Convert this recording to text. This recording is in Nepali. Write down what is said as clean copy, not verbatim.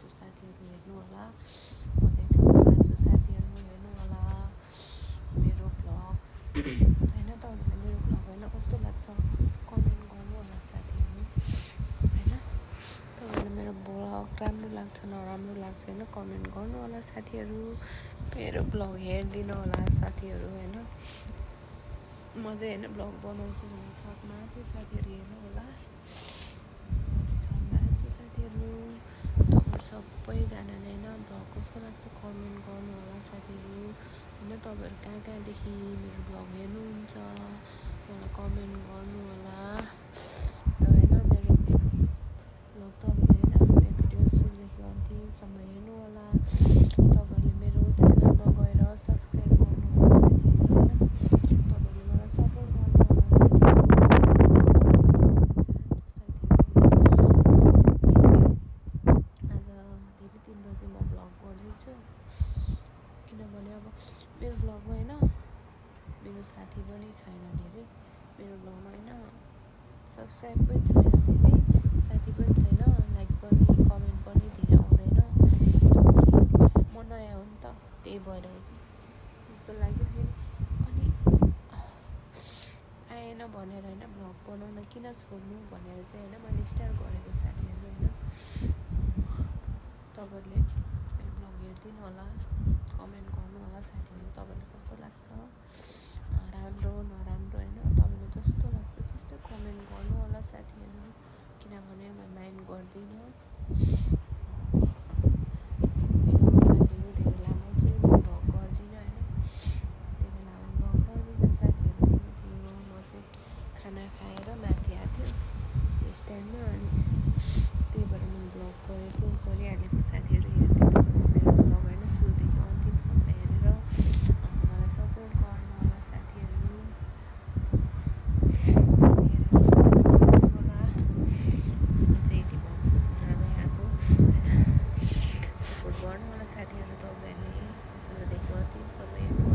छु साथीहरू हेर्नु होला म चाहिँ छाउमा छु साथीहरू हेर्नु होला मेरो भ्लग हैन तपाईहरुलाई मेरो भ्लग हैन कस्तो लाग्छ कमेन्ट गर्नु होला साथीहरू हैन तपाईहरुलाई मेरो भ्लग राम्रो लाग्छ नराम्रो लाग्छ हैन कमेन्ट गर्नु होला साथीहरू मेरो भ्लग हेर्दिनु होला साथीहरू हैन म चाहिँ हैन भ्लग बनाउँछु भने छतमा छु साथीहरू हेर्नु होला छतमा छु साथीहरू तपाईहरु सबैजनाले हैन भ्लग कस्तो लाग्छ कमेन्ट गर्नु होला साथीहरू हैन तपाईहरु कहाँदेखि मेरो भ्लग हेर्नुहुन्छ मलाई कमेन्ट गर्नु होला र हैन मेरो भ्लग तपाईहरुले हैन मेरो भिडियो सुरुदेखि अन्तिमसम्म हेर्नु होला तपाईहरुले मेरो च्यानलमा गएर सब्स्क्राइब गर्नु होला साथीहरु हैन तपाईहरुले मलाई सपोर्ट गर्नु होला साथीहरु आज धेरै दिनपछि म भ्लग गर्दैछु किनभने अब मेरो भ्लगमा हैन मेरो साथी पनि छैन धेरै मेरो भ्लगमा हैन सब्स्क्राइब पनि छैन धेरै साथी पनि छैन लाइक पनि कमेन्ट पनि धेरै आउँदैन म नयाँ हो नि त त्यही भएर जस्तो लाग्यो फेरि अनि आएन भनेर हैन भ्लग बनाउन किन छोड्नु भनेर चाहिँ हैन मैले स्टार्ट गरेको साथीहरु हैन तपाईहरुले मेरो भ्लग हेर्दिनु होला कमेन्ट गर्नु होला साथीहरु तपाईहरुलाई कस्तो लाग्छ राम्रो नराम्रो हैन तपाईहरुलाई जस्तो लाग्छ त्यस्तै कमेन्ट गर्नु होला साथीहरु किनभने म माइन्ड गर्दिन धेरै लामो चाहिँ भ्लग गर्दिन हैन धेरै लामो भ्लग गर्दिन साथीहरु त्यही हो म चाहिँ खाना खाएर माथि आएको थियो यस टाइममा अनि त्यही भएर म भ्लग गरिहालेको साथीहरु हेर्दिनु होला मेरो भ्लग हैन सुरुदेखि अन्तिमसम्म हेरेर मलाई सपोर्ट गर्नु होला साथीहरु सपोर्ट गर्नु होला साथीहरु तपाईहरुले सुरुदेखि अन्तिमसम्म हेर्नु